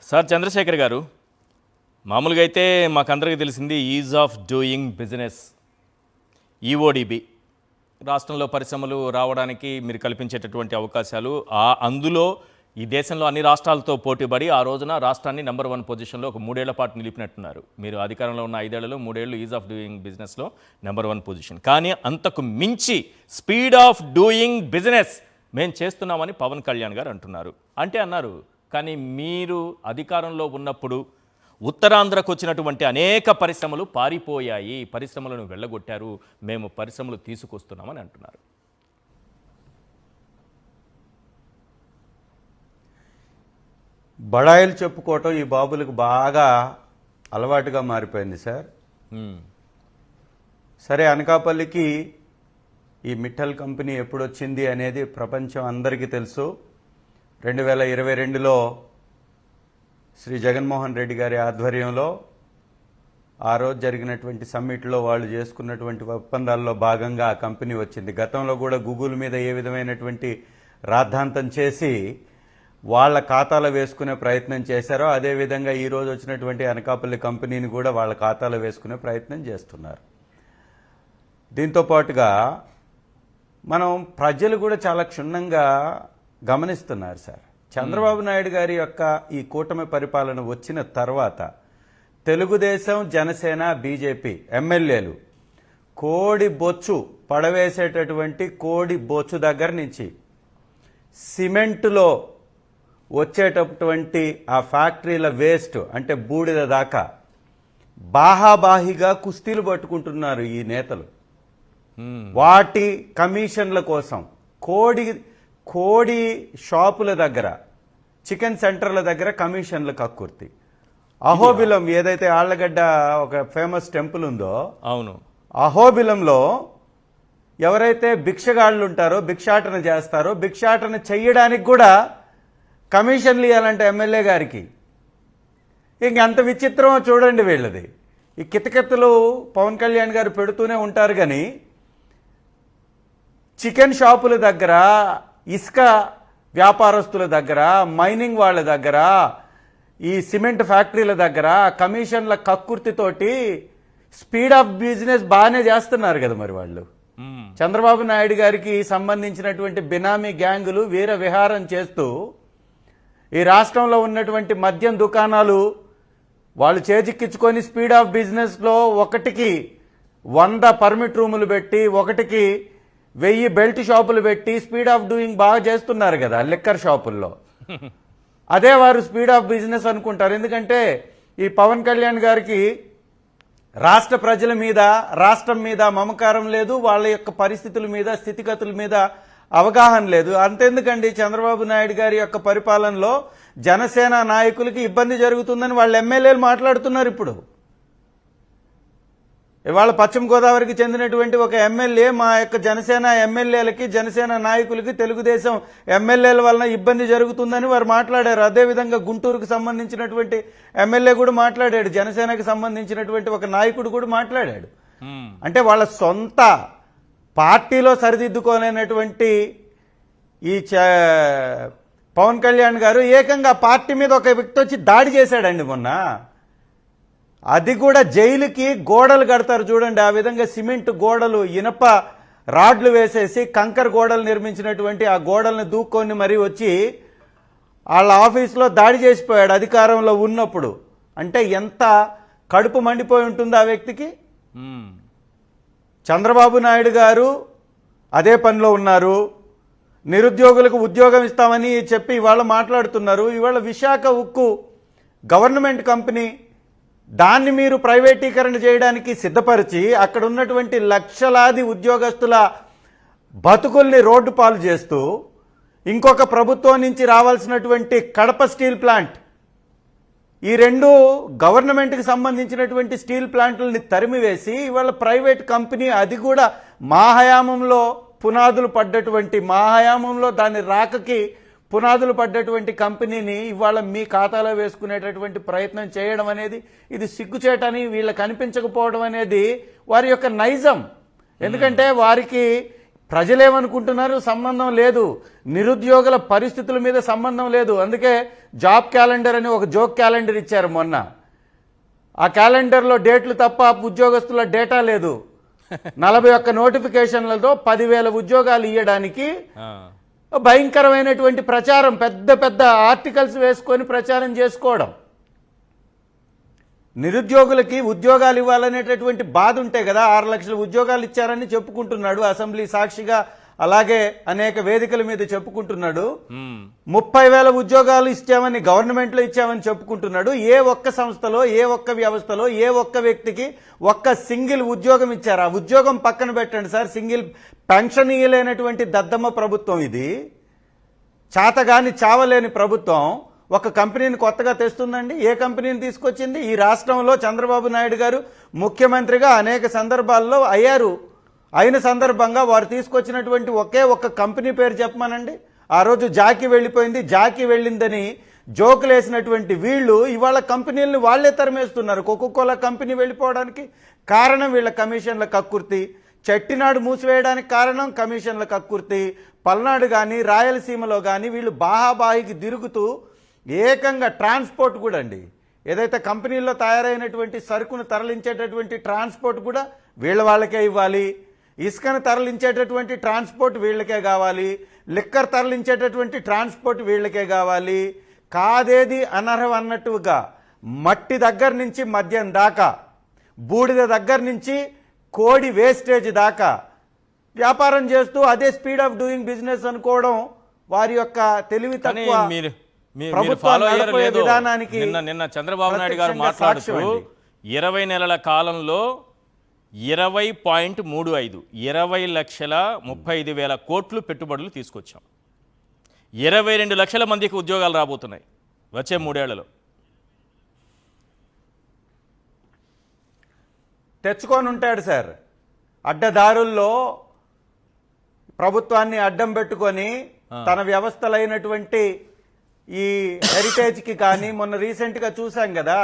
Sir Chandrasekhar గారు, మామూలుగా అయితే మాకందరికీ తెలిసింది is of doing business, EODB. రాష్ట్రంలో పరిశ్రమలు రావడానికి మీరు కల్పించేటటువంటి అవకాశాలు, అందులో ఈ దేశంలో అన్ని రాష్ట్రాలతో పోటీపడి ఆ రోజున రాష్ట్రాన్ని నెంబర్ 1 పొజిషన్లో ఒక 3 ఏళ్ల పాటు నిలిపినట్టున్నారు. మీరు అధికారంలో ఉన్న 5 ఏళ్లలో 3 ఏళ్ళు ఈజ్ ఆఫ్ డూయింగ్ బిజినెస్లో నెంబర్ 1 పొజిషన్. కానీ అంతకు మించి స్పీడ్ ఆఫ్ డూయింగ్ బిజినెస్ మేము చేస్తున్నామని పవన్ కళ్యాణ్ గారు అంటున్నారు. అంటే అన్నారు, కానీ మీరు అధికారంలో ఉన్నప్పుడు ఉత్తరాంధ్రకు వచ్చినటువంటి అనేక పరిశ్రమలు పారిపోయాయి, పరిశ్రమలను వెళ్ళగొట్టారు, మేము పరిశ్రమలు తీసుకొస్తున్నామని అంటున్నారు. బడాయిలు చెప్పుకోవటం ఈ బాబులకు బాగా అలవాటుగా మారిపోయింది సార్. సరే, అనకాపల్లికి ఈ మిట్టల్ కంపెనీ ఎప్పుడొచ్చింది అనేది ప్రపంచం అందరికీ తెలుసు. 2022లో శ్రీ జగన్మోహన్ రెడ్డి గారి ఆధ్వర్యంలో ఆ రోజు జరిగినటువంటి సమ్మిట్లో వాళ్ళు చేసుకున్నటువంటి ఒప్పందాల్లో భాగంగా ఆ కంపెనీ వచ్చింది. గతంలో కూడా గూగుల్ మీద ఏ విధమైనటువంటి రాద్ధాంతం చేసి వాళ్ళ ఖాతాలో వేసుకునే ప్రయత్నం చేశారో అదేవిధంగా ఈరోజు వచ్చినటువంటి అనకాపల్లి కంపెనీని కూడా వాళ్ళ ఖాతాలో వేసుకునే ప్రయత్నం చేస్తున్నారు. దీంతో పాటుగా మనం ప్రజలు కూడా చాలా క్షుణ్ణంగా గమనిస్తున్నారు సార్. చంద్రబాబు నాయుడు గారి యొక్క ఈ కూటమి పరిపాలన వచ్చిన తర్వాత తెలుగుదేశం, జనసేన, బీజేపీ ఎమ్మెల్యేలు కోడి బొచ్చు పడవేసేటటువంటి కోడి బొచ్చు దగ్గర నుంచి సిమెంటులో వచ్చేటటువంటి ఆ ఫ్యాక్టరీల వేస్ట్ అంటే బూడిద దాకా బాహాబాహిగా కుస్తీలు పట్టుకుంటున్నారు ఈ నేతలు. వాటి కమిషన్ల కోసం కోడి షాపుల దగ్గర, చికెన్ సెంటర్ల దగ్గర కమిషన్ల కక్కుర్తి. అహోబిలం ఏదైతే ఆళ్లగడ్డ ఒక ఫేమస్ టెంపుల్ ఉందో, అవును, అహోబిలంలో ఎవరైతే భిక్షగాళ్ళు ఉంటారో, భిక్షాటన చేస్తారో, భిక్షాటన చెయ్యడానికి కూడా కమిషన్లు ఇవ్వాలంటే ఎమ్మెల్యే గారికి. ఇంకెంత విచిత్రమో చూడండి వీళ్ళది. ఈ కితకితలు పవన్ కళ్యాణ్ గారు పెడుతూనే ఉంటారు, కానీ చికెన్ షాపుల దగ్గర, ఇసుక వ్యాపారస్తుల దగ్గర, మైనింగ్ వాళ్ళ దగ్గర, ఈ సిమెంట్ ఫ్యాక్టరీల దగ్గర కమిషన్ల కక్కుర్తితోటి స్పీడ్ ఆఫ్ బిజినెస్ బాగానే చేస్తున్నారు కదా మరి వాళ్ళు. చంద్రబాబు నాయుడు గారికి సంబంధించినటువంటి బినామీ గ్యాంగులు వీర విహారం చేస్తూ ఈ రాష్ట్రంలో ఉన్నటువంటి మద్యం దుకాణాలు వాళ్ళు చేజిక్కించుకొని స్పీడ్ ఆఫ్ బిజినెస్లో ఒకటికి 100 పర్మిట్ రూములు పెట్టి, ఒకటికి 1000 బెల్ట్ షాపులు పెట్టి స్పీడ్ ఆఫ్ డూయింగ్ బాగా చేస్తున్నారు కదా లిక్కర్ షాపుల్లో. అదే వారు స్పీడ్ ఆఫ్ బిజినెస్ అనుకుంటారు. ఎందుకంటే ఈ పవన్ కళ్యాణ్ గారికి రాష్ట్ర ప్రజల మీద, రాష్ట్రం మీద మమకారం లేదు, వాళ్ళ యొక్క పరిస్థితుల మీద, స్థితిగతుల మీద అవగాహన లేదు. అంతెందుకండి, చంద్రబాబు నాయుడు గారి యొక్క పరిపాలనలో జనసేన నాయకులకి ఇబ్బంది జరుగుతుందని వాళ్ళ ఎమ్మెల్యేలు మాట్లాడుతున్నారు. ఇప్పుడు ఇవాళ పశ్చిమ గోదావరికి చెందినటువంటి ఒక ఎమ్మెల్యే మా యొక్క జనసేన ఎమ్మెల్యేలకి, జనసేన నాయకులకి తెలుగుదేశం ఎమ్మెల్యేల వలన ఇబ్బంది జరుగుతుందని వారు మాట్లాడారు. అదేవిధంగా గుంటూరుకు సంబంధించినటువంటి ఎమ్మెల్యే కూడా మాట్లాడాడు, జనసేనకు సంబంధించినటువంటి ఒక నాయకుడు కూడా మాట్లాడాడు. అంటే వాళ్ళ సొంత పార్టీలో సరిదిద్దుకోలేనటువంటి ఈ పవన్ కళ్యాణ్ గారు ఏకంగా పార్టీ మీద ఒక వ్యక్తి వచ్చి దాడి చేశాడండి మొన్న. అది కూడా జైలుకి గోడలు కడతారు చూడండి, ఆ విధంగా సిమెంట్ గోడలు, ఇనప రాడ్లు వేసేసి కంకర్ గోడలు నిర్మించినటువంటి ఆ గోడల్ని దూక్కొని మరీ వచ్చి వాళ్ళ ఆఫీసులో దాడి చేసిపోయాడు అధికారంలో ఉన్నప్పుడు. అంటే ఎంత కడుపు మండిపోయి ఉంటుంది ఆ వ్యక్తికి. చంద్రబాబు నాయుడు గారు అదే పనిలో ఉన్నారు. నిరుద్యోగులకు ఉద్యోగం ఇస్తామని చెప్పి ఇవాళ మాట్లాడుతున్నారు. ఇవాళ విశాఖ ఉక్కు గవర్నమెంట్ కంపెనీ, దాన్ని మీరు ప్రైవేటీకరణ చేయడానికి సిద్ధపరిచి అక్కడ ఉన్నటువంటి లక్షలాది ఉద్యోగస్తుల బతుకుల్ని రోడ్డు పాలు చేస్తూ, ఇంకొక ప్రభుత్వం నుంచి రావాల్సినటువంటి కడప స్టీల్ ప్లాంట్, ఈ 2 గవర్నమెంట్కి సంబంధించినటువంటి స్టీల్ ప్లాంట్లని తరిమివేసి ఇవాళ ప్రైవేట్ కంపెనీ, అది కూడా మా హయాంలో పునాదులు పడ్డటువంటి, మా హయాంలో దాని రాకకి పునాదులు పడ్డటువంటి కంపెనీని ఇవాళ మీ ఖాతాలో వేసుకునేటటువంటి ప్రయత్నం చేయడం అనేది ఇది సిగ్గుచేటని వీళ్ళకి అనిపించకపోవడం అనేది వారి యొక్క నైజం. ఎందుకంటే వారికి ప్రజలేమనుకుంటున్నారు? సంబంధం లేదు. నిరుద్యోగుల పరిస్థితుల మీద సంబంధం లేదు. అందుకే జాబ్ క్యాలెండర్ అని ఒక జోక్ క్యాలెండర్ ఇచ్చారు మొన్న. ఆ క్యాలెండర్లో డేట్లు తప్ప ఉద్యోగస్తుల డేటా లేదు. 41 నోటిఫికేషన్లతో 10,000 ఉద్యోగాలు ఇవ్వడానికి భయంకరమైనటువంటి ప్రచారం, పెద్ద పెద్ద ఆర్టికల్స్ వేసుకొని ప్రచారం చేసుకోవడం. నిరుద్యోగులకి ఉద్యోగాలు ఇవ్వాలనేటటువంటి బాధ ఉంటే కదా 6 లక్షల ఉద్యోగాలు ఇచ్చారని చెప్పుకుంటున్నాడు అసెంబ్లీ సాక్షిగా, అలాగే అనేక వేదికల మీద చెప్పుకుంటున్నాడు. 30,000 ఉద్యోగాలు ఇచ్చామని, గవర్నమెంట్లో ఇచ్చామని చెప్పుకుంటున్నాడు. ఏ ఒక్క సంస్థలో, ఏ ఒక్క వ్యవస్థలో, ఏ ఒక్క వ్యక్తికి ఒక్క సింగిల్ ఉద్యోగం ఇచ్చారు? ఆ ఉద్యోగం పక్కన పెట్టండి సార్. సింగిల్ పెన్షన్ ఇయ్యలేనటువంటి దద్దమ్మ ప్రభుత్వం ఇది. చాతగాని చావలేని ప్రభుత్వం ఒక కంపెనీని కొత్తగా తెస్తుందండి. ఏ కంపెనీని తీసుకొచ్చింది? ఈ రాష్ట్రంలో చంద్రబాబు నాయుడు గారు ముఖ్యమంత్రిగా అనేక సందర్భాల్లో అయ్యారు. అయిన సందర్భంగా వారు తీసుకొచ్చినటువంటి ఒకే ఒక్క కంపెనీ పేరు చెప్పమనండి. ఆ రోజు జాకీ వెళ్ళిపోయింది, జాకీ వెళ్ళిందని జోకులు వేసినటువంటి వీళ్ళు ఇవాళ కంపెనీలను వాళ్లే తరిమేస్తున్నారు. కోకోకోలా కంపెనీ వెళ్ళిపోవడానికి కారణం వీళ్ళ కమిషన్ల కక్కుర్తి. చెట్టినాడు మూసివేయడానికి కారణం కమిషన్ల కక్కుర్తి. పల్నాడు కానీ రాయలసీమలో కానీ వీళ్ళు బాహాబాహికి తిరుగుతూ ఏకంగా ట్రాన్స్పోర్ట్ కూడా అండి, ఏదైతే కంపెనీల్లో తయారైనటువంటి సరుకును తరలించేటటువంటి ట్రాన్స్పోర్ట్ కూడా వాళ్ళకే ఇవ్వాలి. ఇసుకను తరలించేటటువంటి ట్రాన్స్పోర్ట్ వీళ్ళకే కావాలి. లిక్కర్ తరలించేటటువంటి ట్రాన్స్పోర్ట్ వీళ్ళకే కావాలి. కాదేది అనర్హం అన్నట్టుగా మట్టి దగ్గర నుంచి మద్యం దాకా, బూడిద దగ్గర నుంచి కోడి వేస్టేజ్ దాకా వ్యాపారం చేస్తూ అదే స్పీడ్ ఆఫ్ డూయింగ్ బిజినెస్ అనుకోవడం వారి యొక్క తెలివి తక్కువ విధానానికి. నిన్న చంద్రబాబు నాయుడు గారు మాట్లాడుతూ 20 నెలల కాలంలో 20.35 20,35,000 కోట్లు పెట్టుబడులు తీసుకొచ్చాం. 22 లక్షల మందికి ఉద్యోగాలు రాబోతున్నాయి వచ్చే 3 ఏళ్లలో. తెచ్చుకొని ఉంటాడు సార్. అడ్డదారుల్లో ప్రభుత్వాన్ని అడ్డం పెట్టుకొని తన వ్యవస్థలైనటువంటి ఈ హెరిటేజ్కి కానీ, మొన్న రీసెంట్గా చూసాం కదా,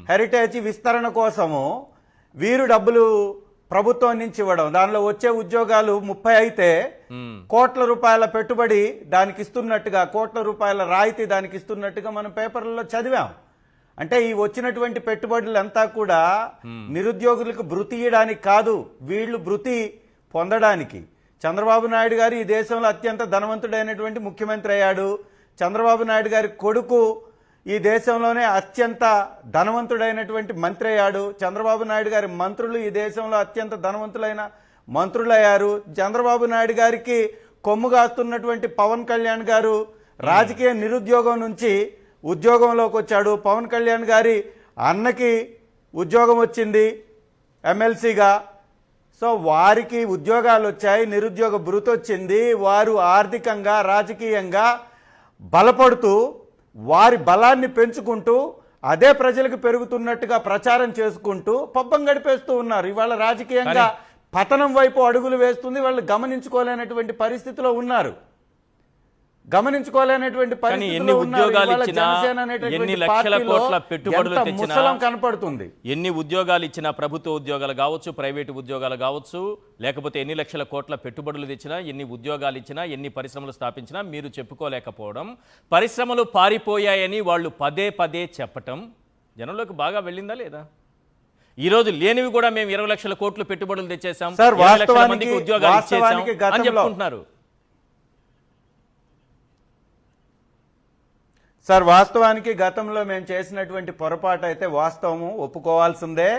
హెరిటేజ్ విస్తరణ కోసము వీరు డబ్బులు ప్రభుత్వం నుంచి ఇవ్వడం, దానిలో వచ్చే ఉద్యోగాలు 30 అయితే కోట్ల రూపాయల పెట్టుబడి దానికి ఇస్తున్నట్టుగా, కోట్ల రూపాయల రాయితీ దానికి ఇస్తున్నట్టుగా మనం పేపర్లలో చదివాం. అంటే ఈ వచ్చినటువంటి పెట్టుబడులంతా కూడా నిరుద్యోగులకు భృతి ఇవ్వడానికి కాదు, వీళ్ళు భృతి పొందడానికి. చంద్రబాబు నాయుడు గారు ఈ దేశంలో అత్యంత ధనవంతుడైనటువంటి ముఖ్యమంత్రి అయ్యాడు. చంద్రబాబు నాయుడు గారి కొడుకు ఈ దేశంలోనే అత్యంత ధనవంతుడైనటువంటి మంత్రి అయ్యాడు. చంద్రబాబు నాయుడు గారి మంత్రులు ఈ దేశంలో అత్యంత ధనవంతులైన మంత్రులు అయ్యారు. చంద్రబాబు నాయుడు గారికి కొమ్ము కాస్తున్నటువంటి పవన్ కళ్యాణ్ గారు రాజకీయ నిరుద్యోగం నుంచి ఉద్యోగంలోకి వచ్చాడు. పవన్ కళ్యాణ్ గారి అన్నకి ఉద్యోగం వచ్చింది ఎమ్మెల్సీగా. సో వారికి ఉద్యోగాలు వచ్చాయి, నిరుద్యోగ భృతి వచ్చింది. వారు ఆర్థికంగా, రాజకీయంగా బలపడుతూ వారి బలాన్ని పెంచుకుంటూ అదే ప్రజలకు పెరుగుతున్నట్టుగా ప్రచారం చేసుకుంటూ పబ్బం గడిపేస్తూ ఉన్నారు. ఇవాళ రాజకీయంగా పతనం వైపు అడుగులు వేస్తుంది. వాళ్ళు గమనించుకోలేనటువంటి పరిస్థితిలో ఉన్నారు. గమనించుకోలేనటువంటి పరిస్థితుల్లో ఎన్ని లక్షల కోట్ల పెట్టుబడులు తెచ్చినా కనపడుతుంది. ఎన్ని ఉద్యోగాలు ఇచ్చినా, ప్రభుత్వ ఉద్యోగాలు కావచ్చు, ప్రైవేటు ఉద్యోగాలు కావచ్చు, లేకపోతే ఎన్ని లక్షల కోట్ల పెట్టుబడులు తెచ్చినా, ఎన్ని ఉద్యోగాలు ఇచ్చినా, ఎన్ని పరిశ్రమలు స్థాపించినా మీరు చెప్పుకోలేకపోవడం, పరిశ్రమలు పారిపోయాయని వాళ్ళు పదే పదే చెప్పటం జనంలోకి బాగా వెళ్ళిందా లేదా? ఈ రోజు లేనివి కూడా మేము 20 లక్షల కోట్లు పెట్టుబడులు తెచ్చేసాం, 20 లక్షల మందికి ఉద్యోగాలు ఇచ్చేసాం అని చెప్పుకుంటున్నారు. సార్ వాస్తవానికి గతంలో మేము చేసినటువంటి పొరపాటు అయితే వాస్తవము, ఒప్పుకోవాల్సిందే.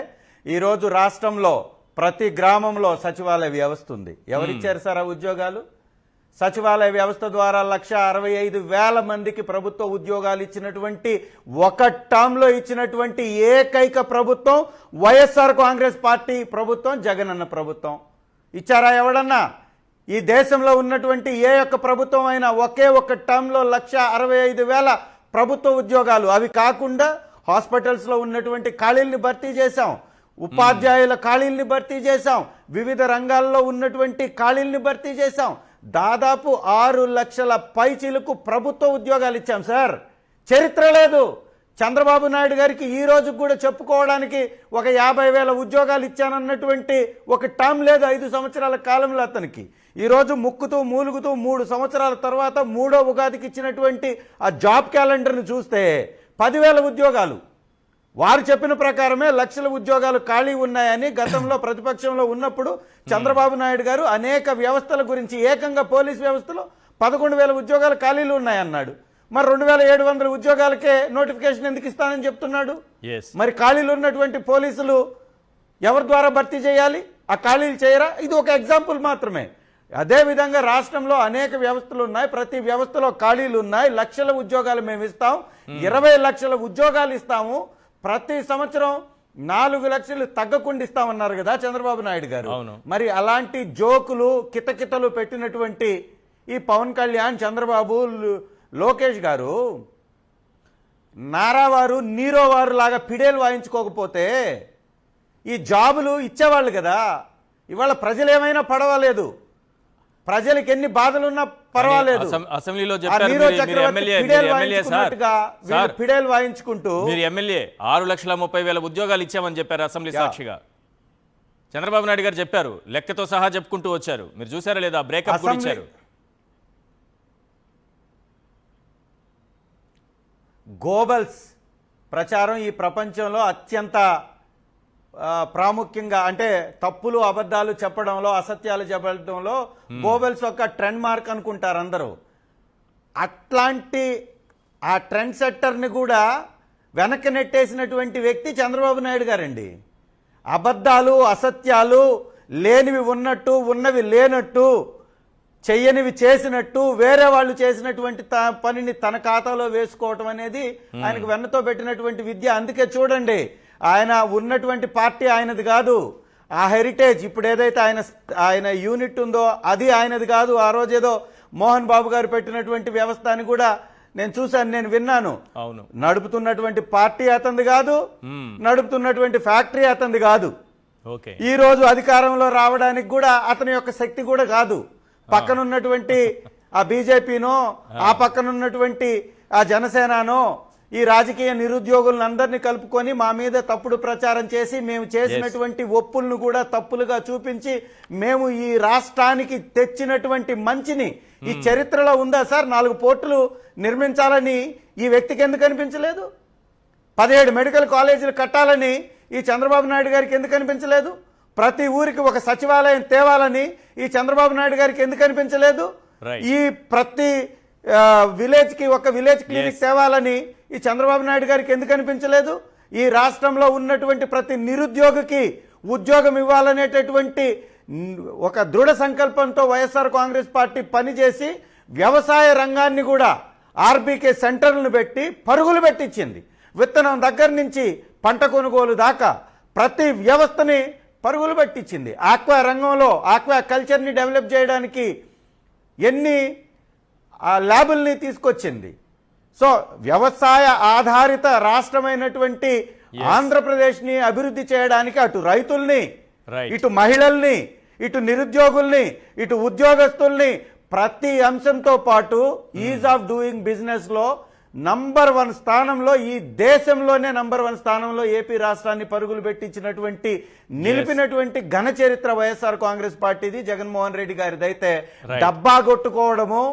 ఈరోజు రాష్ట్రంలో ప్రతి గ్రామంలో సచివాలయ వ్యవస్థ ఉంది. ఎవరిచ్చారు సార్ ఆ ఉద్యోగాలు? సచివాలయ వ్యవస్థ ద్వారా 1,65,000 మందికి ప్రభుత్వ ఉద్యోగాలు ఇచ్చినటువంటి, ఒక టర్మ్లో ఇచ్చినటువంటి ఏకైక ప్రభుత్వం వైఎస్ఆర్ కాంగ్రెస్ పార్టీ ప్రభుత్వం, జగనన్న ప్రభుత్వం. ఇచ్చారా ఎవడన్నా? ఈ దేశంలో ఉన్నటువంటి ఏ ఒక్క ప్రభుత్వం అయినా ఒకే ఒక్క టర్మ్లో 1,65,000 ప్రభుత్వ ఉద్యోగాలు. అవి కాకుండా హాస్పిటల్స్లో ఉన్నటువంటి ఖాళీల్ని భర్తీ చేశాం, ఉపాధ్యాయుల ఖాళీల్ని భర్తీ చేశాం, వివిధ రంగాల్లో ఉన్నటువంటి ఖాళీల్ని భర్తీ చేశాం. దాదాపు 6 లక్షల పైచీలకు ప్రభుత్వ ఉద్యోగాలు ఇచ్చాం సార్. చరిత్ర లేదు. చంద్రబాబు నాయుడు గారికి ఈ రోజు కూడా చెప్పుకోవడానికి ఒక 50,000 ఉద్యోగాలు ఇచ్చానన్నటువంటి ఒక టర్మ్ లేదు 5 సంవత్సరాల కాలంలో అతనికి. ఈరోజు ముక్కుతూ మూలుగుతూ 3 సంవత్సరాల తర్వాత 3వ ఉగాదికి ఇచ్చినటువంటి ఆ జాబ్ క్యాలెండర్ని చూస్తే 10,000 ఉద్యోగాలు. వారు చెప్పిన ప్రకారమే లక్షల ఉద్యోగాలు ఖాళీ ఉన్నాయని గతంలో ప్రతిపక్షంలో ఉన్నప్పుడు చంద్రబాబు నాయుడు గారు అనేక వ్యవస్థల గురించి, ఏకంగా పోలీస్ వ్యవస్థలో 11,000 ఉద్యోగాలు ఖాళీలు ఉన్నాయన్నాడు. మరి 2,700 ఉద్యోగాలకే నోటిఫికేషన్ ఎందుకు ఇస్తానని చెప్తున్నాడు? మరి ఖాళీలు ఉన్నటువంటి పోలీసులు ఎవరి ద్వారా భర్తీ చేయాలి? ఆ ఖాళీలు చేయరా? ఇది ఒక ఎగ్జాంపుల్ మాత్రమే. అదేవిధంగా రాష్ట్రంలో అనేక వ్యవస్థలు ఉన్నాయి, ప్రతి వ్యవస్థలో ఖాళీలు ఉన్నాయి. లక్షల ఉద్యోగాలు మేము ఇస్తాం, 20 లక్షల ఉద్యోగాలు ఇస్తాము, ప్రతి సంవత్సరం 4 లక్షలు తగ్గకుండా ఇస్తామన్నారు కదా చంద్రబాబు నాయుడు గారు. మరి అలాంటి జోకులు కితకితలు పెట్టినటువంటి ఈ పవన్ కళ్యాణ్, చంద్రబాబు, లోకేష్ గారు నారావారు నీరోవారు లాగా పిడేలు వాయించుకోకపోతే ఈ జాబులు ఇచ్చేవాళ్ళు కదా. ఇవాళ ప్రజలు ఏమైనా పడవలేదు, ప్రజలకు ఎన్ని బాధలున్నా పర్వాలేదు, అసెంబ్లీలో పిడేలు వాయించుకుంటూ మీరు ఎమ్మెల్యే 6,30,000 ఉద్యోగాలు ఇచ్చామని చెప్పారు అసెంబ్లీ సాక్షిగా. చంద్రబాబు నాయుడు గారు చెప్పారు, లెక్కతో సహా చెప్పుకుంటూ వచ్చారు. మీరు చూసారా లేదా? బ్రేకప్ ఇచ్చారు. గోబల్స్ ప్రచారం ఈ ప్రపంచంలో అత్యంత ప్రాముఖ్యంగా, అంటే తప్పులు అబద్ధాలు చెప్పడంలో, అసత్యాలు చెప్పడంలో గోబెల్స్ ఒక ట్రెండ్ మార్క్ అనుకుంటారు అందరూ. అట్లాంటి ఆ ట్రెండ్ సెట్టర్ని కూడా వెనక్కి నెట్టేసినటువంటి వ్యక్తి చంద్రబాబు నాయుడు గారండి. అబద్ధాలు, అసత్యాలు, లేనివి ఉన్నట్టు, ఉన్నవి లేనట్టు, చెయ్యనివి చేసినట్టు, వేరే వాళ్ళు చేసినటువంటి పనిని తన ఖాతాలో వేసుకోవటం అనేది ఆయనకు వెన్నతో పెట్టినటువంటి విద్య. అందుకే చూడండి, ఆయన ఉన్నటువంటి పార్టీ ఆయనది కాదు, ఆ హెరిటేజ్ ఇప్పుడు ఏదైతే ఆయన యూనిట్ ఉందో అది ఆయనది కాదు. ఆ రోజు ఏదో మోహన్ బాబు గారు పెట్టినటువంటి వ్యవస్థ అని కూడా నేను చూశాను, నేను విన్నాను. అవును, నడుపుతున్నటువంటి పార్టీ అతనిది కాదు, నడుపుతున్నటువంటి ఫ్యాక్టరీ అతనిది కాదు. ఈ రోజు అధికారంలో రావడానికి కూడా అతని యొక్క శక్తి కూడా కాదు. పక్కనున్నటువంటి ఆ బీజేపీనో, ఆ పక్కనున్నటువంటి ఆ జనసేననో ఈ రాజకీయ నిరుద్యోగులందరినీ కలుపుకొని మా మీద తప్పుడు ప్రచారం చేసి, మేము చేసినటువంటి ఒప్పులను కూడా తప్పులుగా చూపించి, మేము ఈ రాష్ట్రానికి తెచ్చినటువంటి మంచిని ఈ చరిత్రలో ఉందా సార్? 4 పోర్టులు నిర్మించాలని ఈ వ్యక్తికి ఎందుకు అనిపించలేదు? 17 మెడికల్ కాలేజీలు కట్టాలని ఈ చంద్రబాబు నాయుడు గారికి ఎందుకు అనిపించలేదు? ప్రతి ఊరికి ఒక సచివాలయం తేవాలని ఈ చంద్రబాబు నాయుడు గారికి ఎందుకు అనిపించలేదు? ఈ ప్రతి విలేజ్ కి ఒక విలేజ్ క్లినిక్ తేవాలని ఈ చంద్రబాబు నాయుడు గారికి ఎందుకు అనిపించలేదు? ఈ రాష్ట్రంలో ఉన్నటువంటి ప్రతి నిరుద్యోగికి ఉద్యోగం ఇవ్వాలనేటటువంటి ఒక దృఢ సంకల్పంతో వైఎస్ఆర్ కాంగ్రెస్ పార్టీ పనిచేసి వ్యవసాయ రంగాన్ని కూడా ఆర్బీకే సెంటర్లను పెట్టి పరుగులు పెట్టించింది. విత్తనం దగ్గర నుంచి పంట కొనుగోలు దాకా ప్రతి వ్యవస్థని పరుగులు పెట్టించింది. ఆక్వా రంగంలో ఆక్వా కల్చర్ని డెవలప్ చేయడానికి ఎన్ని ల్యాబుల్ని తీసుకొచ్చింది. సో వ్యవసాయ ఆధారిత రాష్ట్రమైనటువంటి ఆంధ్రప్రదేశ్ని అభివృద్ధి చేయడానికి అటు రైతుల్ని, ఇటు మహిళల్ని, ఇటు నిరుద్యోగుల్ని, ఇటు ఉద్యోగస్తుల్ని, ప్రతి అంశంతో పాటు ఈజ్ ఆఫ్ డూయింగ్ బిజినెస్ లో నంబర్ 1 స్థానంలో, ఈ దేశంలోనే నంబర్ 1 స్థానంలో ఏపీ రాష్ట్రాన్ని పరుగులు పెట్టించినటువంటి, నిలిపినటువంటి ఘన చరిత్ర వైఎస్ఆర్ కాంగ్రెస్ పార్టీది, జగన్మోహన్ రెడ్డి గారిది. అయితే డబ్బా కొట్టుకోవడము,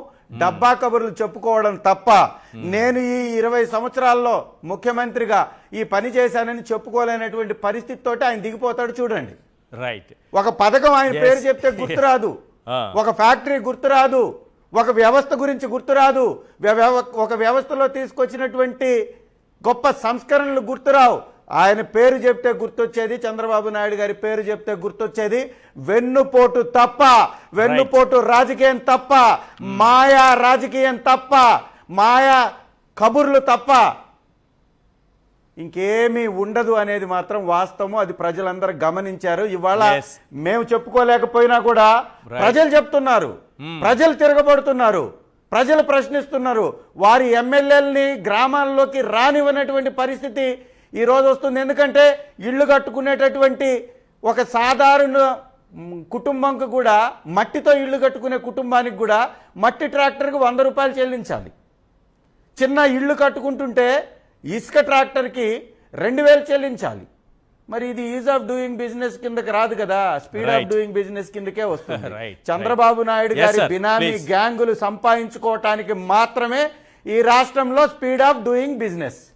డబ్బా కబుర్లు చెప్పుకోవడం తప్ప నేను ఈ 20 సంవత్సరాల్లో ముఖ్యమంత్రిగా ఈ పని చేశానని చెప్పుకోలేనటువంటి పరిస్థితితోటి ఆయన దిగిపోతాడు. చూడండి, ఒక పథకం ఆయన పేరు చెప్తే గుర్తురాదు, ఒక ఫ్యాక్టరీ గుర్తురాదు, ఒక వ్యవస్థ గురించి గుర్తురాదు, ఒక వ్యవస్థలో తీసుకొచ్చినటువంటి గొప్ప సంస్కరణలు గుర్తురావు. ఆయన పేరు చెప్తే గుర్తొచ్చేది, చంద్రబాబు నాయుడు గారి పేరు చెప్తే గుర్తొచ్చేది వెన్నుపోటు తప్ప, వెన్నుపోటు రాజకీయం తప్ప, మాయా రాజకీయం తప్ప, మాయా కబుర్లు తప్ప ఇంకేమీ ఉండదు అనేది మాత్రం వాస్తవం. అది ప్రజలందరూ గమనించారు. ఇవాళ మేము చెప్పుకోలేకపోయినా కూడా ప్రజలు చెప్తున్నారు, ప్రజలు తిరగబడుతున్నారు, ప్రజలు ప్రశ్నిస్తున్నారు. వారి ఎమ్మెల్యేలని గ్రామాల్లోకి రానివ్వనటువంటి పరిస్థితి ఈ రోజు వస్తుంది. ఎందుకంటే ఇళ్ళు కట్టుకునేటటువంటి ఒక సాధారణ కుటుంబంకి కూడా, మట్టితో ఇళ్ళు కట్టుకునే కుటుంబానికి కూడా మట్టి ట్రాక్టర్కి 100 రూపాయలు చెల్లించాలి. చిన్న ఇళ్ళు కట్టుకుంటుంటే ఇసుక ట్రాక్టర్కి 2,000 చెల్లించాలి. మరి ఇది ఈజ్ ఆఫ్ డూయింగ్ బిజినెస్ కిందకి రాదు కదా, speed of Right. Doing business కిందకే వస్తుంది. Right, చంద్రబాబు నాయుడు Yes, గారి sir. Benami Please. గ్యాంగులు సంపాదించుకోవటానికి మాత్రమే ఈ రాష్ట్రంలో స్పీడ్ ఆఫ్ డూయింగ్ బిజినెస్.